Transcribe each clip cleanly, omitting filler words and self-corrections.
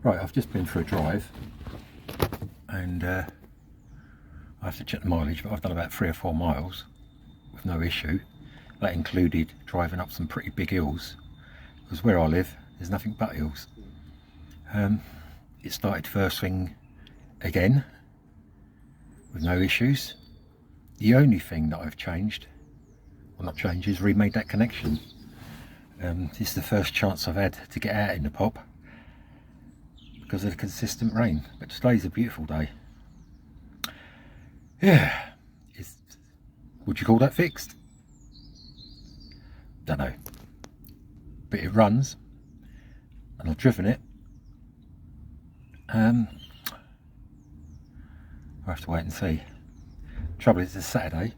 Right, I've just been for a drive and I have to check the mileage, but I've done about 3 or 4 miles with no issue. That included driving up some pretty big hills, because where I live there's nothing but hills. It started first thing again with no issues. The only thing that I've changed, well not changed, is remade that connection. This is the first chance I've had to get out in the pop because of the consistent rain, but today's a beautiful day. Yeah, would you call that fixed? Don't know, but it runs and I've driven it. I'll have to wait and see. Trouble is, it's Saturday,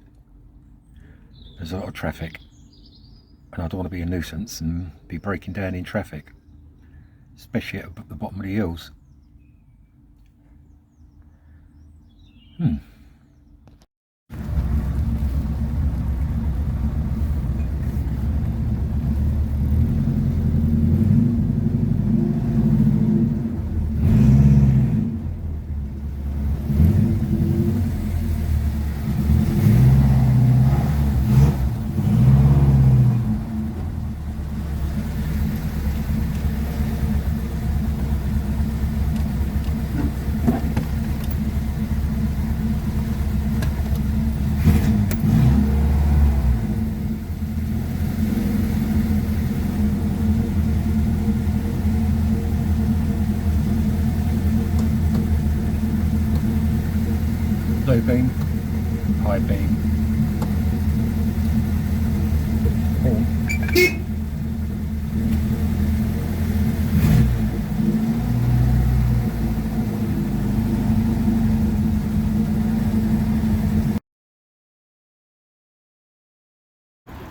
there's a lot of traffic and I don't want to be a nuisance and be breaking down in traffic, especially at the bottom of the hills. Low beam, high beam, horn.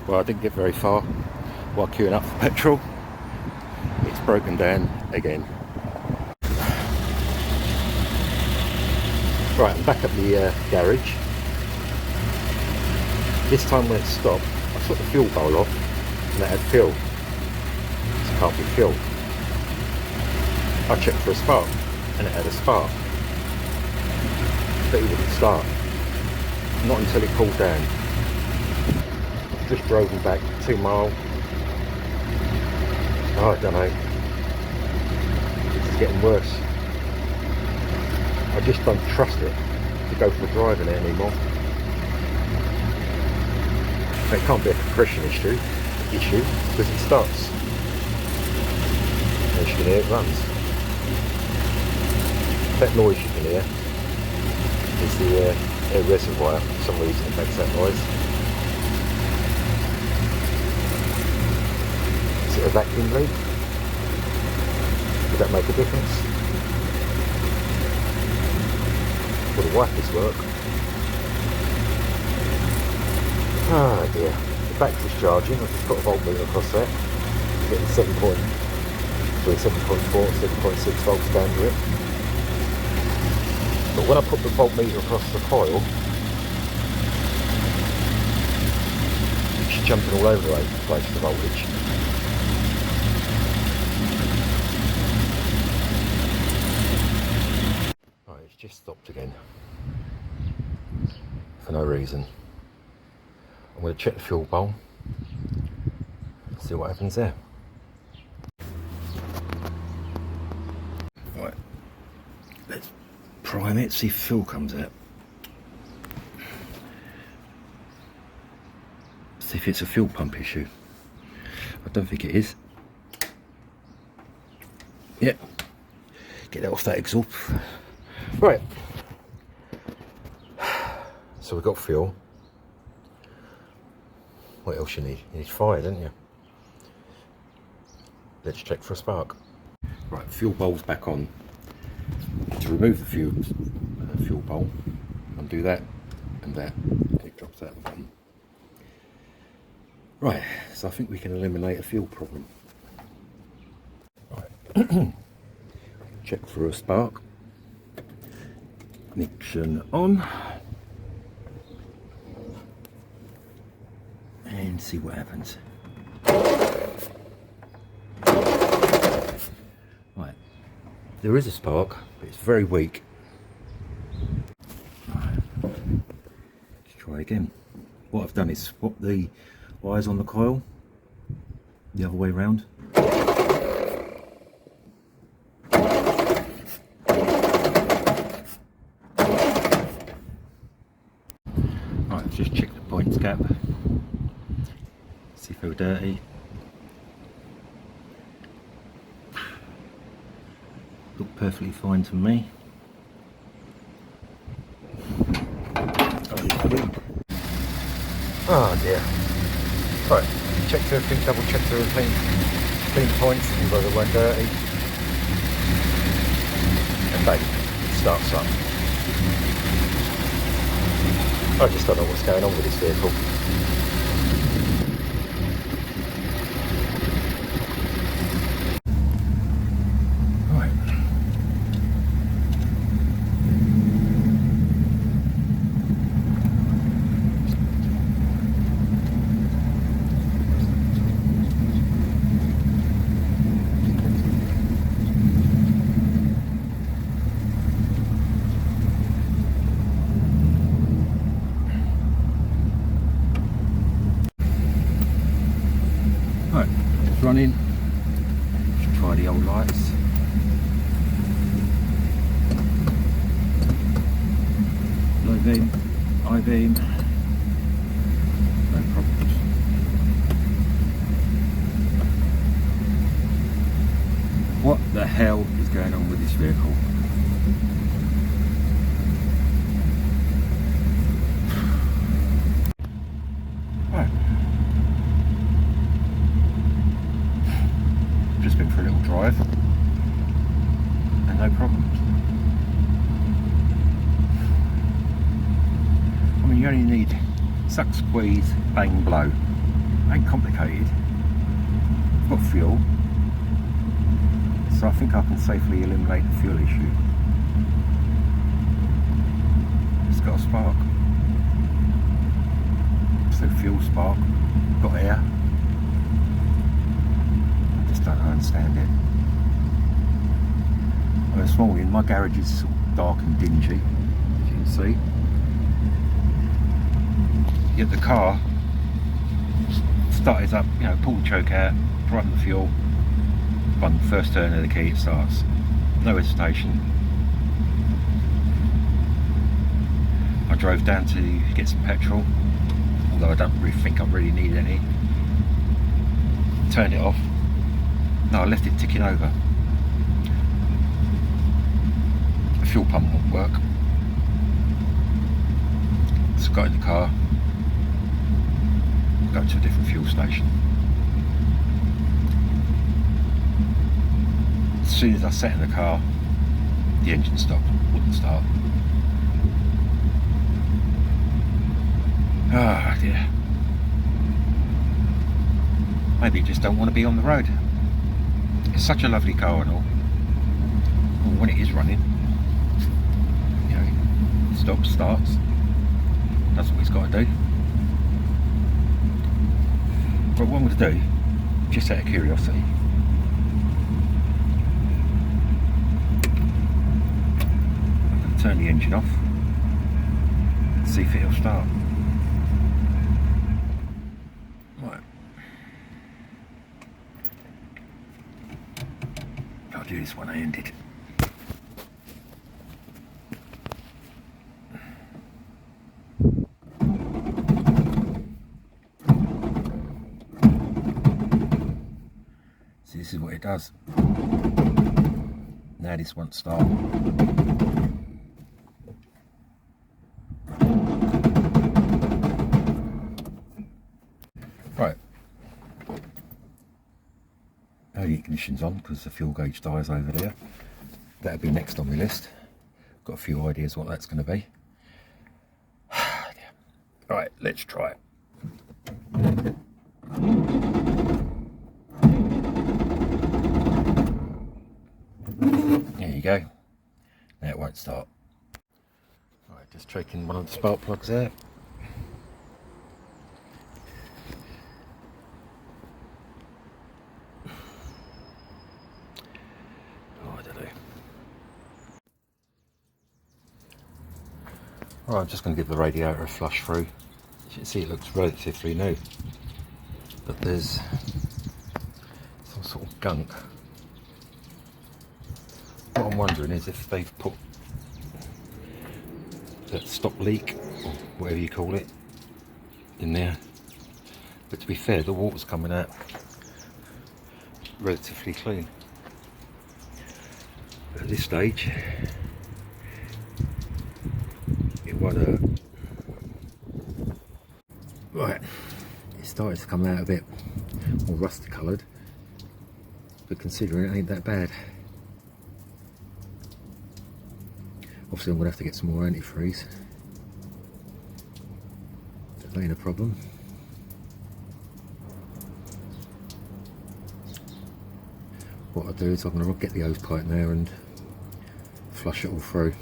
Well, I didn't get very far while queuing up for petrol. It's broken down again. Right, I'm back at the garage. This time when it stopped, I took the fuel bowl off and it had fuel. It can't be fuel. I checked for a spark and it had a spark, but it wouldn't start. Not until it cooled down. Just drove them back 2 miles. Oh, I don't know. It's getting worse. I just don't trust it to go for driving it anymore. It can't be a compression issue because it starts. As you can hear, it runs. That noise you can hear is the air reservoir. For some reason it makes that noise. Is it a vacuum leak? Would that make a difference? Will the wipers work? Ah dear, the battery's charging. I've just got a voltmeter across there. Getting 7.4, 7.6 volts down to it. But when I put the voltmeter across the coil, it's jumping all over the place, the voltage. Right, it's just stopped again. For no reason. I'm going to check the fuel bowl, see what happens there. Right, let's prime it, see if fuel comes out. See if it's a fuel pump issue. I don't think it is. Yep, get that off that exhaust. Right, so we've got fuel. What else you need? You need fire, don't you? Let's check for a spark. Right, fuel bowl's back on. To remove the fuel bowl, undo that and that, and it drops out the bottom. Right, so I think we can eliminate a fuel problem. Right, check for a spark. Ignition on. And see what happens. Right, There is a spark, but it's very weak. Let's try again. What I've done is swap the wires on the coil the other way round. Right, let's just check the points gap. See if they're dirty. Look perfectly fine to me. Oh dear. Right, check everything, double check everything, clean the points, although they weren't dirty. And bang, it starts up. I just don't know what's going on with this vehicle. Right. Right, it's running. Let's try the old lights. Low beam, high beam, no problems. What the hell is going on with this vehicle? Just been for a little drive and no problems. I mean, you only need suck, squeeze, bang, blow. Ain't complicated. I've got fuel, so I think I can safely eliminate the fuel issue. It's got a spark. So fuel spark, got air. Don't understand it. Well, this morning my garage is sort of dark and dingy, as you can see. Yet the car started up, you know, pull the choke out, run the fuel, run the first turn of the key, it starts. No hesitation. I drove down to get some petrol, although I don't really think I really need any. Turned it off. No, I left it ticking over. The fuel pump won't work. So I got in the car, go to a different fuel station. As soon as I sat in the car, the engine stopped, wouldn't start. Ah dear. Maybe you just don't want to be on the road. It's such a lovely car and all. Well, when it is running, you know, stops, starts, that's what it's got to do. But what I'm going to do, just out of curiosity, I'm going to turn the engine off, see if it'll start. Right. I'll do this when I end it. So this is what it does. Now this won't start. Right. The ignition's on because the fuel gauge dies over there. That'll be next on my list. Got a few ideas what that's going to be. Right, let's try it. There you go. Now it won't start. Right, just checking one of the spark plugs there. Oh, I don't know. Right, I'm just going to give the radiator a flush through. You can see it looks relatively new, but there's some sort of gunk. What I'm wondering is if they've put that stop leak, or whatever you call it, in there. But to be fair, the water's coming out relatively clean. At this stage, it won't hurt. Right, it started to come out a bit more rusty coloured, but considering it ain't that bad. Obviously I'm going to have to get some more antifreeze. That ain't a problem. What I'll do is I'm going to get the hose pipe now and flush it all through.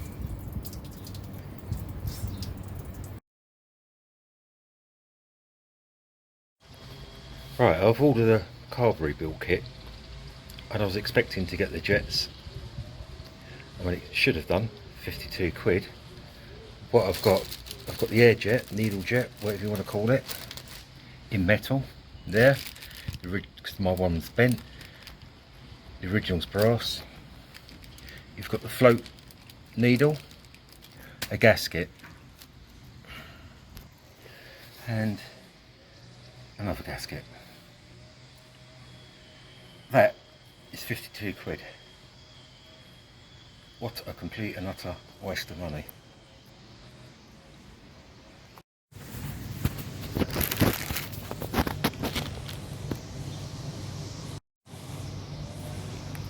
Right, I've ordered a carb rebuild kit and I was expecting to get the jets. I mean, it should have done 52 quid. What I've got the air jet, needle jet, whatever you want to call it, in metal there, because my one's bent. The original's brass. You've got the float needle, a gasket, and another gasket. That is 52 quid. What a complete and utter waste of money.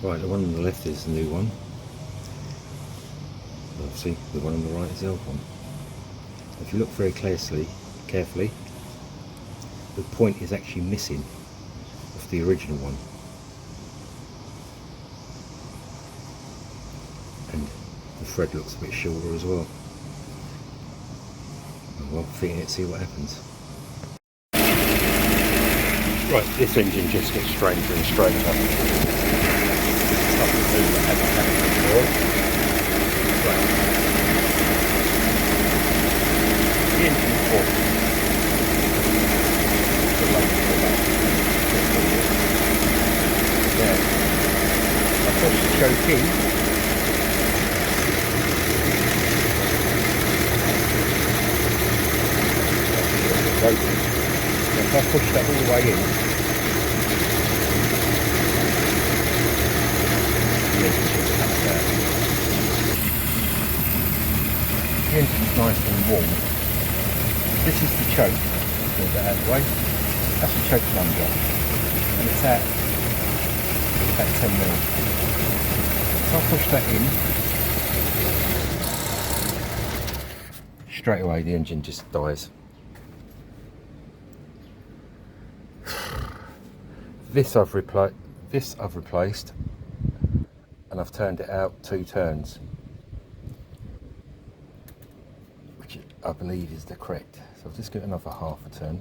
Right, the one on the left is the new one. Obviously, the one on the right is the old one. If you look very carefully, the point is actually missing off the original one. And the thread looks a bit shorter as well. Well, fitting it, see what happens. Right, this engine just gets stranger and stranger. Nothing new that hasn't happened before. Right. The engine fault. There. I pushed the choke in. If I push that all the way in, the engine's nice and warm. This is the choke, get that out of the way. That's the choke plunger, and it's at about 10 mil. So I push that in, straight away the engine just dies. This I've replaced, and I've turned it out 2 turns, which I believe is the correct. So I'll just give it another half a turn.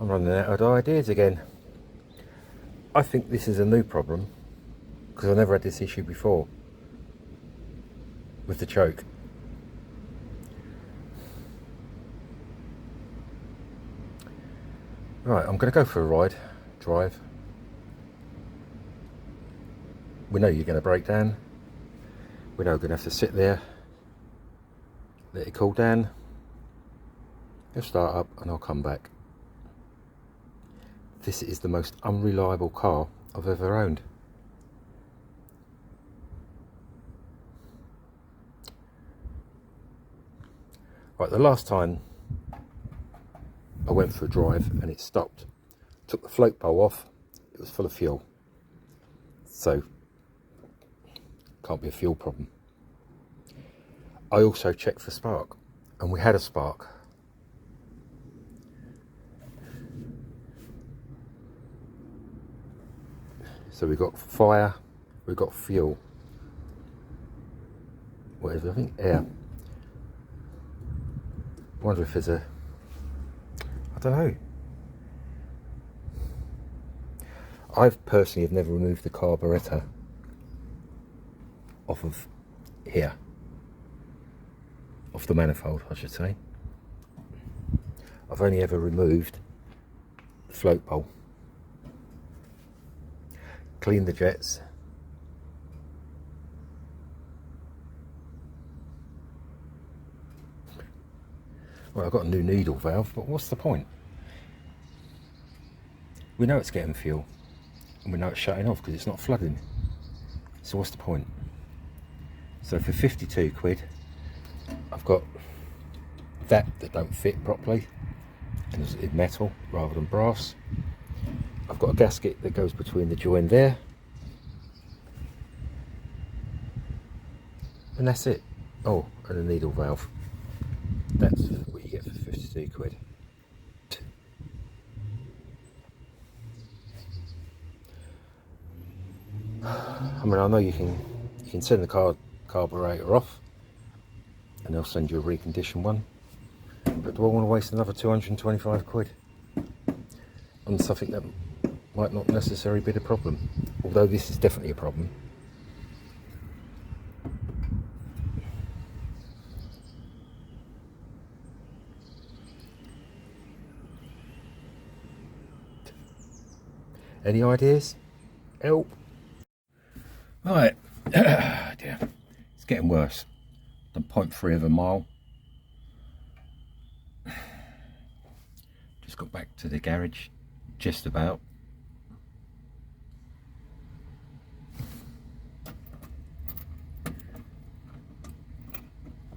I'm running out of ideas again. I think this is a new problem because I never had this issue before with the choke. Right, I'm going to go for a drive. We know you're going to break down. We know we're going to have to sit there, let it cool down. It'll start up and I'll come back. This is the most unreliable car I've ever owned. Right, the last time I went for a drive and it stopped. Took the float bowl off, it was full of fuel. So, can't be a fuel problem. I also checked for spark, and we had a spark. So we got fire, we got fuel. Whatever, I think air. I wonder if there's a, I don't know. I've personally have never removed the carburetor off of here, off the manifold I should say. I've only ever removed the float bowl, cleaned the jets, well, I've got a new needle valve, but what's the point? We know it's getting fuel and we know it's shutting off because it's not flooding, so what's the point? So for 52 quid I've got that don't fit properly and it's in metal rather than brass. I've got a gasket that goes between the join there, and that's it. Oh, and a needle valve. That's what you get for 52 quid. I mean, I know you can send the carburetor off and they'll send you a reconditioned one, but do I want to waste another 225 quid on something that might not necessarily be the problem, although this is definitely a problem. Any ideas? Help! Right, dear. It's getting worse. Done 0.3 of a mile. Just got back to the garage, just about.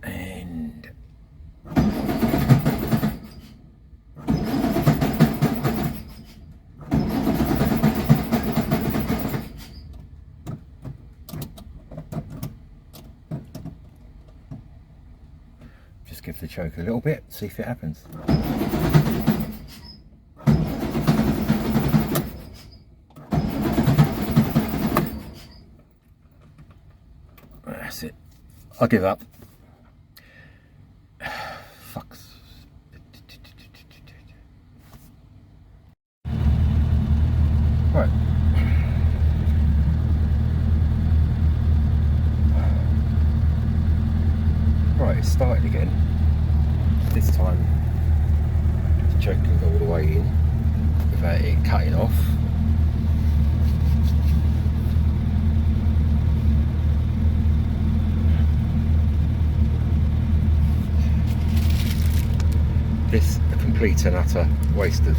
And just give the choke a little bit, see if it happens. That's it. I'll give up. Fuck. Right. Right, it's started again. This time the choke can go all the way in without it cutting off. This a complete and utter waste of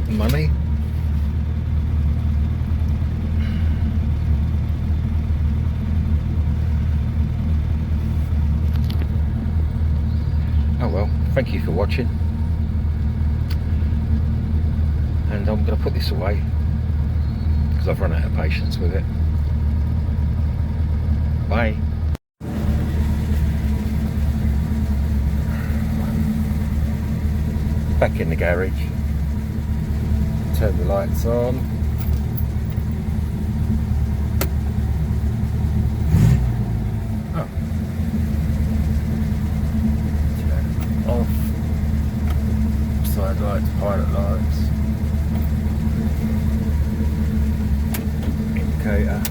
money. Oh well, thank you for watching, and I'm going to put this away because I've run out of patience with it. Bye. Back in the garage, turn the lights on. Oh. Turn off. Side lights, pilot lights, indicator.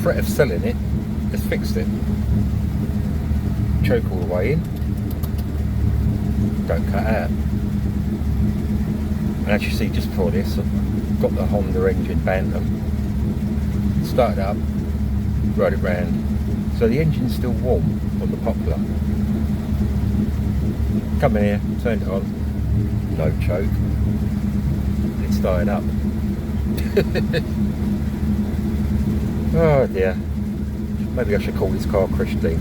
threat of selling it has fixed it. Choke all the way in, don't cut out. And as you see just before this, I've got the Honda engine Bantam, started up, rode it round, so the engine's still warm on the poplar. Come in here, turned it on, no choke, it started up. Oh dear, maybe I should call this car Christine.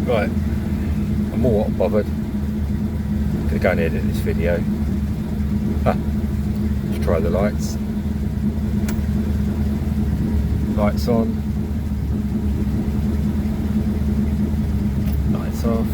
Right, I'm more what bothered. Gonna go and edit this video. Let's try the lights. Lights on. Lights off.